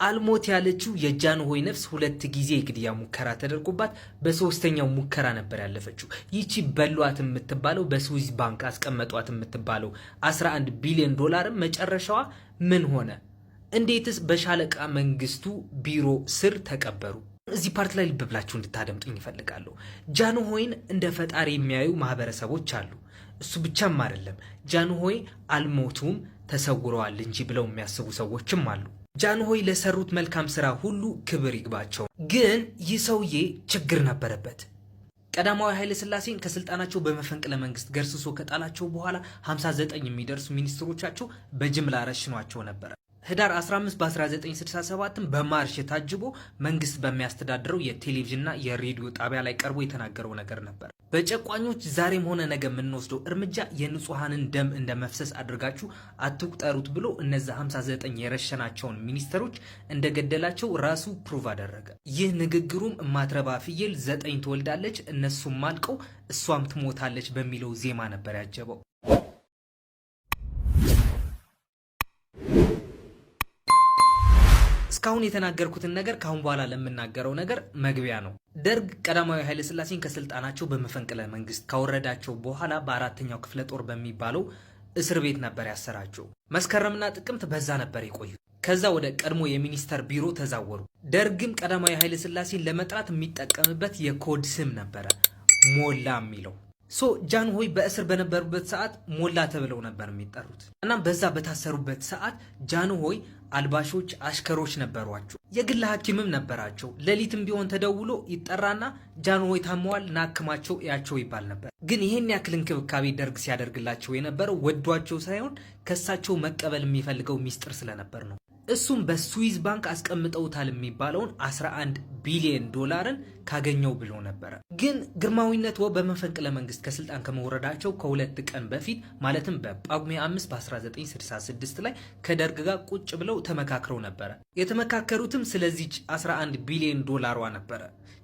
አልሞት ያለችው የጃንሆይ ነፍስ ሁለት ጊዜ የግድያ ሙከራ ተደርጎባት በሶስተኛው ሙከራ ነበር ያለፈችው። ይቺ በሏት የምትባለው በስዊዝ ባንክ አስቀመጧት የምትባለው 11 ቢሊዮን ዶላር መጨረሻዋ ምን ሆነ? እንዴትስ በሻለቃ መንግስቱ ቢሮ ስር ተቀበሩ? እዚህ ፓርት ላይ ልብ ብላችሁ እንድታደምጡኝ ይፈልጋለሁ። ጃንሆይን እንደ ፈጣሪ የሚያዩ ማህበረሰቦች አሉ። እሱ ብቻም አይደለም፣ ጃንሆይ አልሞቱም ተሰውረዋል እንጂ ብለው የሚያስቡ ሰዎችም አሉ። ጃንሆይ ለሰሩት መልካም ስራ ሁሉ ክብር ይግባቸው። ግን ይህ ሰውዬ ችግር ነበረበት። ቀዳማዊ ኃይለ ሥላሴን ከስልጣናቸው በመፈንቅለ መንግስት ገርስሶ ከጣላቸው በኋላ 59 የሚደርሱ ሚኒስትሮቻቸው በጅምላ ረሽኗቸው ነበር። ህዳር 15 በ1967 በማርሽ ታጅቦ መንግስት በሚያስተዳድረው የቴሌቪዥንና የሬዲዮ ጣቢያ ላይ ቀርቦ የተናገረው ነገር ነበር። በጨቋኞች ዛሬም ሆነ ነገ የምንወስደው እርምጃ የንጹሃንን ደም እንደመፍሰስ አድርጋችሁ አትቁጠሩት ብሎ እነዛ 59 የረሸናቸውን ሚኒስተሮች እንደገደላቸው ራሱ ፕሩቭ አደረገ። ይህ ንግግሩም ማትረባ ፍየል 9 ትወልዳለች እነሱም ማልቀው እሷም ትሞታለች በሚለው ዜማ ነበር ያጀበው። እስካሁን የተናገርኩትን ነገር ካሁን በኋላ ለምናገረው ነገር መግቢያ ነው። ደርግ ቀዳማዊ ኃይለ ሥላሴን ከስልጣናቸው በመፈንቅለ መንግስት ካወረዳቸው በኋላ በአራተኛው ክፍለ ጦር በሚባለው እስር ቤት ነበር ያሰራቸው። መስከረምና ጥቅምት በዛ ነበር የቆዩት። ከዛ ወደ ቀድሞ የሚኒስተር ቢሮ ተዛወሩ። ደርግም ቀዳማዊ ኃይለ ሥላሴን ለመጥራት የሚጠቀምበት የኮድ ስም ነበረ፣ ሞላ የሚለው። ጃንሆይ በእስር በነበሩበት ሰዓት ሞላ ተብለው ነበር የሚጠሩት። እናም በዛ በታሰሩበት ሰዓት ጃንሆይ አልባሾች፣ አሽከሮች ነበሯቸው። የግል ሐኪምም ነበራቸው። ሌሊትም ቢሆን ተደውሎ ይጠራና ጃንሆይ ታመዋል ናክማቸው ያቸው ይባል ነበር። ግን ይሄን ያክል እንክብካቤ ደርግ ሲያደርግላቸው የነበረው ወዷቸው ሳይሆን ከሳቸው መቀበል የሚፈልገው ሚስጥር ስለነበር ነው። እሱም በስዊዝ ባንክ አስቀምጠውታል የሚባለውን 11 ቢሊዮን ዶላርን ካገኘው ብሎ ነበረ። ግን ግርማዊነቱ በመፈንቅለ መንግስት ከስልጣን ከመውረዳቸው ከሁለት ቀን በፊት ማለትም በጳጉሜ 5 በ1966 ላይ ከደርግ ጋር ቁጭ ብለው ተመካክረው ነበረ። የተመካከሩትም ስለዚች 11 ቢሊዮን ዶላሯ ነበረ።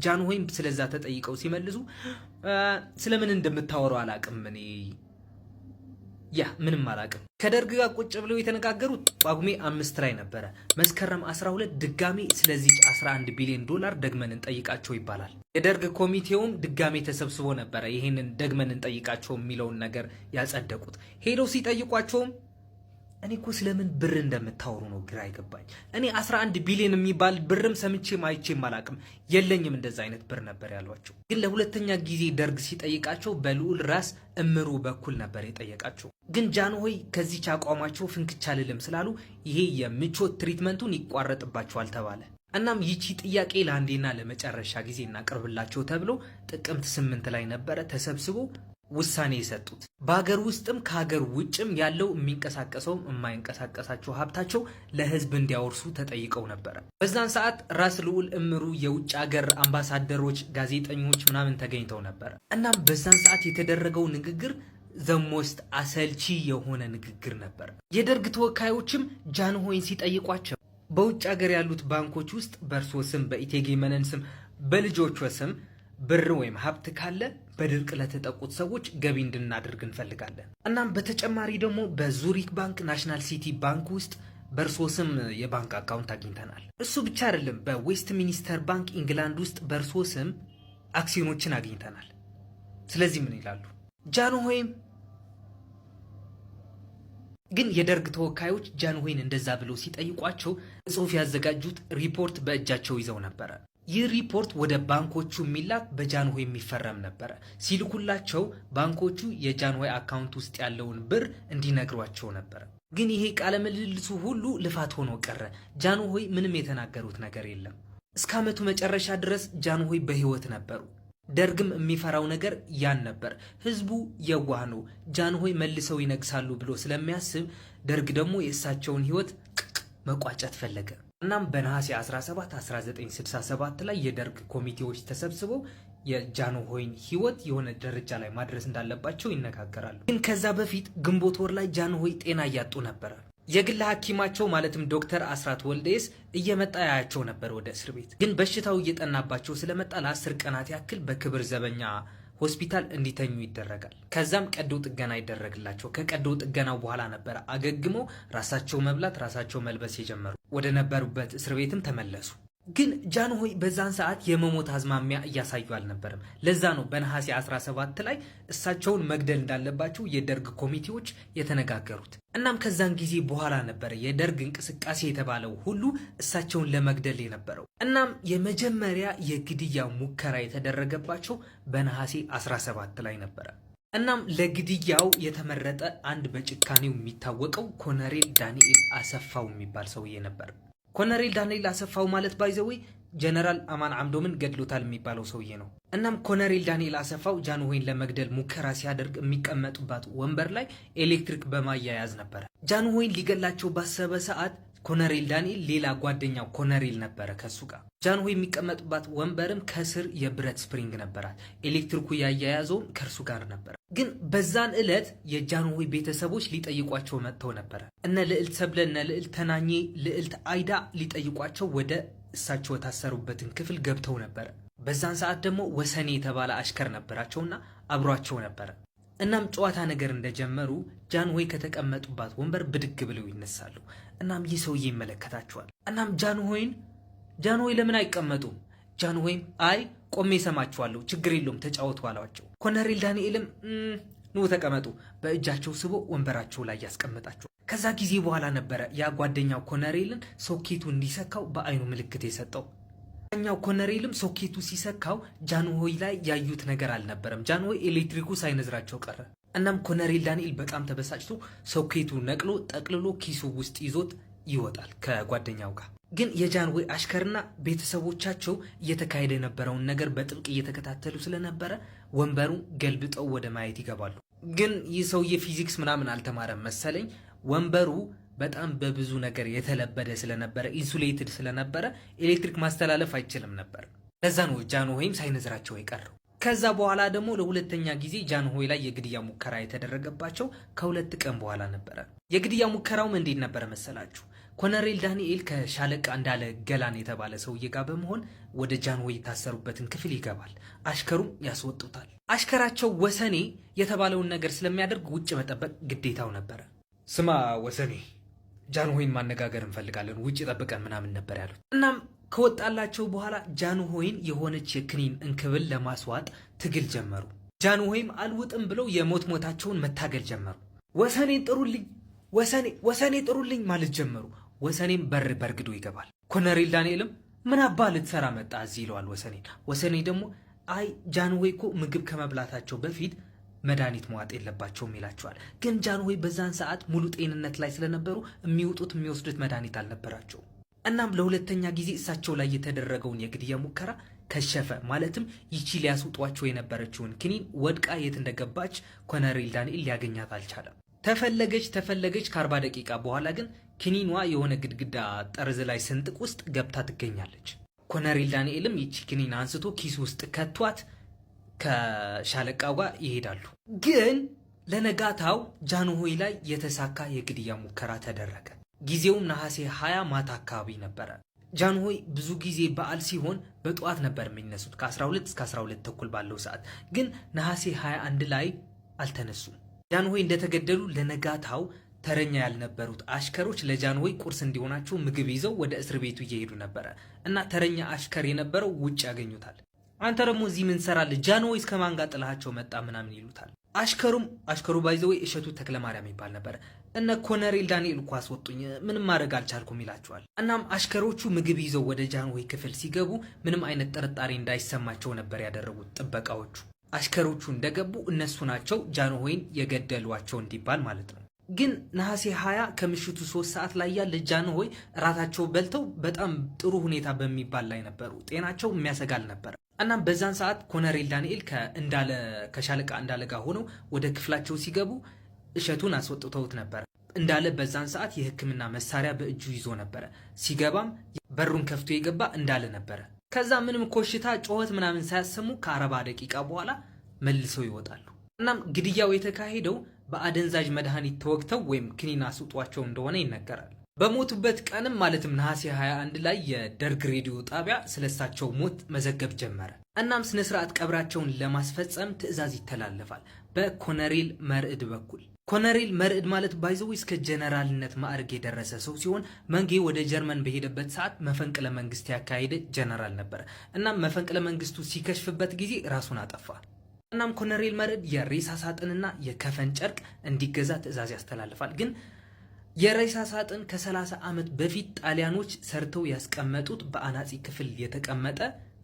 ጃንሆይም ስለዛ ተጠይቀው ሲመልሱ ስለምን እንደምታወራው አላቅም እኔ ምንም አላቅም። ከደርግ ጋር ቁጭ ብለው የተነጋገሩት ጳጉሜ 5 ላይ ነበረ። መስከረም 12 ድጋሜ ስለዚህ 11 ቢሊዮን ዶላር ደግመን እንጠይቃቸው ይባላል። የደርግ ኮሚቴውም ድጋሜ ተሰብስቦ ነበረ ይሄንን ደግመን እንጠይቃቸው የሚለውን ነገር ያጸደቁት። ሄደው ሲጠይቋቸውም እኔ እኮ ስለምን ብር እንደምታወሩ ነው ግራ አይገባኝ። እኔ 11 ቢሊዮን የሚባል ብርም ሰምቼም አይቼም አላቅም፣ የለኝም እንደዛ አይነት ብር ነበር ያሏቸው። ግን ለሁለተኛ ጊዜ ደርግ ሲጠይቃቸው በልዑል ራስ እምሩ በኩል ነበር የጠየቃቸው። ግን ጃንሆይ ከዚች አቋማቸው ፍንክቻ ልልም ስላሉ ይሄ የምቾት ትሪትመንቱን ይቋረጥባቸዋል ተባለ። እናም ይቺ ጥያቄ ለአንዴና ለመጨረሻ ጊዜ እናቀርብላቸው ተብሎ ጥቅምት 8 ላይ ነበረ ተሰብስቦ ውሳኔ የሰጡት። በሀገር ውስጥም ከሀገር ውጭም ያለው የሚንቀሳቀሰውም የማይንቀሳቀሳቸው ሀብታቸው ለህዝብ እንዲያወርሱ ተጠይቀው ነበረ። በዛን ሰዓት ራስ ልዑል እምሩ፣ የውጭ ሀገር አምባሳደሮች፣ ጋዜጠኞች ምናምን ተገኝተው ነበረ። እናም በዛን ሰዓት የተደረገው ንግግር ዘሞስት አሰልቺ የሆነ ንግግር ነበር። የደርግ ተወካዮችም ጃንሆይን ሲጠይቋቸው በውጭ ሀገር ያሉት ባንኮች ውስጥ በእርሶ ስም፣ በኢቴጌ መነን ስም፣ በልጆቹ ስም ብር ወይም ሀብት ካለ በድርቅ ለተጠቁት ሰዎች ገቢ እንድናደርግ እንፈልጋለን። እናም በተጨማሪ ደግሞ በዙሪክ ባንክ፣ ናሽናል ሲቲ ባንክ ውስጥ በእርሶ ስም የባንክ አካውንት አግኝተናል። እሱ ብቻ አይደለም፣ በዌስት ሚኒስተር ባንክ ኢንግላንድ ውስጥ በእርሶ ስም አክሲዮኖችን አግኝተናል። ስለዚህ ምን ይላሉ? ጃንሆይም ግን የደርግ ተወካዮች ጃንሆይን እንደዛ ብለው ሲጠይቋቸው ጽሑፍ ያዘጋጁት ሪፖርት በእጃቸው ይዘው ነበረ። ይህ ሪፖርት ወደ ባንኮቹ የሚላክ በጃንሆይ የሚፈረም ነበረ። ሲልኩላቸው ባንኮቹ የጃንሆይ አካውንት ውስጥ ያለውን ብር እንዲነግሯቸው ነበረ። ግን ይሄ ቃለ ምልልሱ ሁሉ ልፋት ሆኖ ቀረ። ጃንሆይ ምንም የተናገሩት ነገር የለም። እስከ ዓመቱ መጨረሻ ድረስ ጃንሆይ በህይወት ነበሩ። ደርግም የሚፈራው ነገር ያን ነበር። ህዝቡ የዋህ ነው፣ ጃንሆይ መልሰው ይነግሳሉ ብሎ ስለሚያስብ ደርግ ደግሞ የእሳቸውን ህይወት መቋጨት ፈለገ። እናም በነሐሴ 17 1967 ላይ የደርግ ኮሚቴዎች ተሰብስበው የጃንሆይን ህይወት የሆነ ደረጃ ላይ ማድረስ እንዳለባቸው ይነጋገራሉ። ግን ከዛ በፊት ግንቦት ወር ላይ ጃንሆይ ጤና እያጡ ነበረ። የግል ሐኪማቸው ማለትም ዶክተር አስራት ወልደየስ እየመጣ ያያቸው ነበር ወደ እስር ቤት። ግን በሽታው እየጠናባቸው ስለመጣ ለ10 ቀናት ያክል በክብር ዘበኛ ሆስፒታል እንዲተኙ ይደረጋል። ከዛም ቀዶ ጥገና ይደረግላቸው። ከቀዶ ጥገናው በኋላ ነበረ አገግመው ራሳቸው መብላት ራሳቸው መልበስ የጀመሩ። ወደ ነበሩበት እስር ቤትም ተመለሱ። ግን ጃንሆይ በዛን ሰዓት የመሞት አዝማሚያ እያሳዩ አልነበረም። ለዛ ነው በነሐሴ 17 ላይ እሳቸውን መግደል እንዳለባቸው የደርግ ኮሚቴዎች የተነጋገሩት። እናም ከዛን ጊዜ በኋላ ነበረ የደርግ እንቅስቃሴ የተባለው ሁሉ እሳቸውን ለመግደል የነበረው። እናም የመጀመሪያ የግድያ ሙከራ የተደረገባቸው በነሐሴ 17 ላይ ነበረ። እናም ለግድያው የተመረጠ አንድ በጭካኔው የሚታወቀው ኮሎኔል ዳንኤል አሰፋው የሚባል ሰውዬ ነበር። ኮሎኔል ዳንኤል አሰፋው ማለት ባይዘዌ ጀነራል አማን አምዶምን ገድሎታል የሚባለው ሰውዬ ነው። እናም ኮሎኔል ዳንኤል አሰፋው ጃንሆይን ለመግደል ሙከራ ሲያደርግ የሚቀመጡባት ወንበር ላይ ኤሌክትሪክ በማያያዝ ነበረ። ጃንሆይን ሊገላቸው ባሰበ ሰዓት ኮሎኔል ዳንኤል ሌላ ጓደኛው ኮሎኔል ነበረ ከሱ ጋር። ጃንሆይ የሚቀመጡባት ወንበርም ከስር የብረት ስፕሪንግ ነበራት። ኤሌክትሪኩ ያያያዘውም ከእርሱ ጋር ነበረ። ግን በዛን ዕለት የጃንሆይ ቤተሰቦች ሊጠይቋቸው መጥተው ነበረ። እነ ልዕልት ሰብለ፣ እነ ልዕልት ተናኜ፣ ልዕልት አይዳ ሊጠይቋቸው ወደ እሳቸው የታሰሩበትን ክፍል ገብተው ነበረ። በዛን ሰዓት ደግሞ ወሰኔ የተባለ አሽከር ነበራቸውና አብሯቸው ነበረ። እናም ጨዋታ ነገር እንደጀመሩ ጃንሆይ ከተቀመጡባት ወንበር ብድግ ብለው ይነሳሉ። እናም ይህ ሰውዬ ይመለከታቸዋል። እናም ጃንሆይ ለምን አይቀመጡም? ጃንሆይም አይ ቆሜ ሰማችኋለሁ፣ ችግር የለውም ተጫወቱ አሏቸው። ኮሎኔል ዳንኤልም ኑ ተቀመጡ፣ በእጃቸው ስቦ ወንበራቸው ላይ ያስቀመጣቸው። ከዛ ጊዜ በኋላ ነበረ ያ ጓደኛው ኮሎኔልን ሶኬቱ እንዲሰካው በአይኑ ምልክት የሰጠው። ኛው ኮሎኔልም ሶኬቱ ሲሰካው ጃንሆይ ላይ ያዩት ነገር አልነበረም። ጃንሆይ ኤሌክትሪኩ ሳይነዝራቸው ቀረ። እናም ኮሎኔል ዳንኤል በጣም ተበሳጭቶ ሶኬቱ ነቅሎ ጠቅልሎ ኪሱ ውስጥ ይዞት ይወጣል ከጓደኛው ጋር። ግን የጃንሆይ አሽከርና ቤተሰቦቻቸው እየተካሄደ የነበረውን ነገር በጥብቅ እየተከታተሉ ስለነበረ ወንበሩን ገልብጠው ወደ ማየት ይገባሉ። ግን ይህ ሰውዬ ፊዚክስ ምናምን አልተማረም መሰለኝ። ወንበሩ በጣም በብዙ ነገር የተለበደ ስለነበረ ኢንሱሌትድ ስለነበረ ኤሌክትሪክ ማስተላለፍ አይችልም ነበር። ለዛ ነው ጃንሆይም ሳይነዝራቸው የቀረው። ከዛ በኋላ ደግሞ ለሁለተኛ ጊዜ ጃንሆይ ላይ የግድያ ሙከራ የተደረገባቸው ከ2 ቀን በኋላ ነበረ። የግድያ ሙከራውም እንዴት ነበረ መሰላችሁ? ኮሎኔል ዳንኤል ከሻለቃ እንዳለ ገላን የተባለ ሰውዬ ጋር በመሆን ወደ ጃንሆይ የታሰሩበትን ክፍል ይገባል። አሽከሩም ያስወጡታል። አሽከራቸው ወሰኔ የተባለውን ነገር ስለሚያደርግ ውጭ መጠበቅ ግዴታው ነበረ። ስማ ወሰኔ፣ ጃንሆይን ማነጋገር እንፈልጋለን፣ ውጭ ጠብቀን ምናምን ነበር ያሉት። እናም ከወጣላቸው በኋላ ጃንሆይን የሆነች የክኒን እንክብል ለማስዋጥ ትግል ጀመሩ። ጃንሆይም አልውጥም ብለው የሞት ሞታቸውን መታገል ጀመሩ። ወሰኔን ጥሩልኝ፣ ወሰኔ ጥሩልኝ ማለት ጀመሩ። ወሰኔም በር በርግዶ ይገባል። ኮሎኔል ዳንኤልም ምን አባ ልትሰራ መጣ እዚህ ይለዋል ወሰኔን። ወሰኔ ደግሞ አይ ጃንሆይ እኮ ምግብ ከመብላታቸው በፊት መድኃኒት መዋጥ የለባቸውም ይላቸዋል። ግን ጃንሆይ በዛን ሰዓት ሙሉ ጤንነት ላይ ስለነበሩ የሚወጡት የሚወስዱት መድኃኒት አልነበራቸው። እናም ለሁለተኛ ጊዜ እሳቸው ላይ የተደረገውን የግድያ ሙከራ ከሸፈ። ማለትም ይቺ ሊያስውጧቸው የነበረችውን ክኒን ወድቃ የት እንደገባች ኮሎኔል ዳንኤል ሊያገኛት አልቻለም። ተፈለገች ከ40 ደቂቃ በኋላ ግን ክኒኗ የሆነ ግድግዳ ጠርዝ ላይ ስንጥቅ ውስጥ ገብታ ትገኛለች። ኮሎኔል ዳንኤልም ይቺ ክኒን አንስቶ ኪሱ ውስጥ ከቷት ከሻለቃው ጋር ይሄዳሉ። ግን ለነጋታው ጃንሆይ ላይ የተሳካ የግድያ ሙከራ ተደረገ። ጊዜውም ነሐሴ 20 ማታ አካባቢ ነበረ። ጃንሆይ ብዙ ጊዜ በዓል ሲሆን በጠዋት ነበር የሚነሱት ከ12 እስከ 12 ተኩል ባለው ሰዓት። ግን ነሐሴ 21 ላይ አልተነሱም። ጃንሆይ እንደተገደሉ ለነጋታው ተረኛ ያልነበሩት አሽከሮች ለጃንሆይ ቁርስ እንዲሆናቸው ምግብ ይዘው ወደ እስር ቤቱ እየሄዱ ነበረ እና ተረኛ አሽከር የነበረው ውጭ ያገኙታል። አንተ ደግሞ እዚህ ምን ሰራለህ? ጃንሆይ እስከ ማን ጋር ጥላቸው መጣ ምናምን ይሉታል። አሽከሩ ባይዘው እሸቱ ተክለማርያም ይባል ነበር። እነ ኮሎኔል ዳንኤል እኮ አስወጡኝ፣ ምንም ማድረግ አልቻልኩም ይላቸዋል። እናም አሽከሮቹ ምግብ ይዘው ወደ ጃንሆይ ክፍል ሲገቡ ምንም አይነት ጥርጣሬ እንዳይሰማቸው ነበር ያደረጉት ጥበቃዎቹ። አሽከሮቹ እንደገቡ እነሱ ናቸው ጃንሆይን የገደሏቸው እንዲባል ማለት ነው። ግን ነሐሴ 20 ከምሽቱ 3 ሰዓት ላይ ያለ ጃንሆይ እራታቸው በልተው በጣም ጥሩ ሁኔታ በሚባል ላይ ነበሩ። ጤናቸው የሚያሰጋል ነበር። እናም በዛን ሰዓት ኮሎኔል ዳንኤል ከሻለቃ እንዳለ ጋር ሆነው ወደ ክፍላቸው ሲገቡ እሸቱን አስወጥተውት ነበር። እንዳለ በዛን ሰዓት የሕክምና መሳሪያ በእጁ ይዞ ነበረ። ሲገባም በሩን ከፍቶ የገባ እንዳለ ነበረ። ከዛ ምንም ኮሽታ ጮኸት ምናምን ሳያሰሙ ከ40 ደቂቃ በኋላ መልሰው ይወጣሉ። እናም ግድያው የተካሄደው በአደንዛዥ መድኃኒት ተወግተው ወይም ክኒን አስውጧቸው እንደሆነ ይነገራል። በሞቱበት ቀንም ማለትም ነሐሴ 21 ላይ የደርግ ሬዲዮ ጣቢያ ስለሳቸው ሞት መዘገብ ጀመረ። እናም ስነ ስርዓት ቀብራቸውን ለማስፈጸም ትዕዛዝ ይተላለፋል በኮሎኔል መርዕድ በኩል። ኮሎኔል መርዕድ ማለት ባይዘው እስከ ጀነራልነት ማዕረግ የደረሰ ሰው ሲሆን መንጌ ወደ ጀርመን በሄደበት ሰዓት መፈንቅለ መንግስት ያካሄደ ጀነራል ነበር። እናም መፈንቅለ መንግስቱ ሲከሽፍበት ጊዜ ራሱን አጠፋ። እናም ኮሎኔል መርዕድ የሬሳ ሳጥንና የከፈን ጨርቅ እንዲገዛ ትዕዛዝ ያስተላልፋል። ግን የሬሳ ሳጥን ከ30 ዓመት በፊት ጣሊያኖች ሰርተው ያስቀመጡት በአናጺ ክፍል የተቀመጠ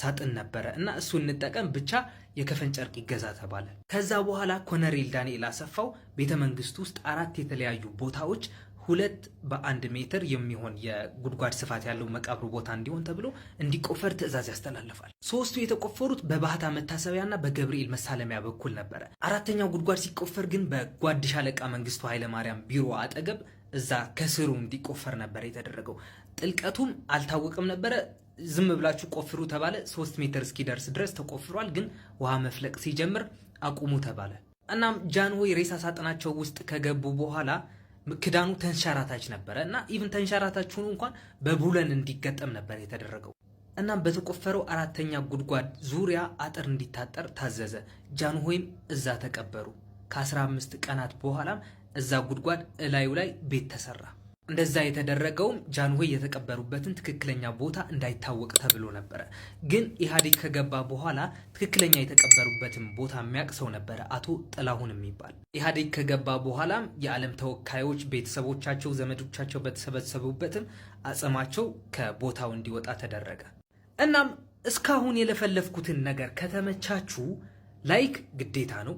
ሳጥን ነበረ እና እሱ እንጠቀም ብቻ የከፈን ጨርቅ ይገዛ ተባለ። ከዛ በኋላ ኮሎኔል ዳንኤል አሰፋው ቤተ መንግስት ውስጥ 4 የተለያዩ ቦታዎች 2 በ1 ሜትር የሚሆን የጉድጓድ ስፋት ያለው መቃብሩ ቦታ እንዲሆን ተብሎ እንዲቆፈር ትዕዛዝ ያስተላልፋል። 3ቱ የተቆፈሩት በባህታ መታሰቢያና በገብርኤል መሳለሚያ በኩል ነበረ። 4ኛው ጉድጓድ ሲቆፈር ግን በጓድ ሻለቃ መንግስቱ ኃይለማርያም ቢሮ አጠገብ እዛ ከስሩ እንዲቆፈር ነበር የተደረገው። ጥልቀቱም አልታወቀም ነበረ። ዝም ብላችሁ ቆፍሩ ተባለ። 3 ሜትር እስኪደርስ ድረስ ተቆፍሯል። ግን ውሃ መፍለቅ ሲጀምር አቁሙ ተባለ። እናም ጃንሆይ ሬሳ ሳጥናቸው ውስጥ ከገቡ በኋላ ክዳኑ ተንሸራታች ነበረ እና ኢቭን ተንሸራታች ሆኖ እንኳን በቡለን እንዲገጠም ነበር የተደረገው። እናም በተቆፈረው 4ኛ ጉድጓድ ዙሪያ አጥር እንዲታጠር ታዘዘ። ጃንሆይም እዛ ተቀበሩ። ከ15 ቀናት በኋላም እዛ ጉድጓድ እላዩ ላይ ቤት ተሰራ። እንደዛ የተደረገውም ጃንሆይ የተቀበሩበትን ትክክለኛ ቦታ እንዳይታወቅ ተብሎ ነበረ። ግን ኢህአዴግ ከገባ በኋላ ትክክለኛ የተቀበሩበትን ቦታ የሚያውቅ ሰው ነበረ፣ አቶ ጥላሁን የሚባል። ኢህአዴግ ከገባ በኋላም የዓለም ተወካዮች ቤተሰቦቻቸው፣ ዘመዶቻቸው በተሰበሰቡበትም አጽማቸው ከቦታው እንዲወጣ ተደረገ። እናም እስካሁን የለፈለፍኩትን ነገር ከተመቻችሁ ላይክ ግዴታ ነው።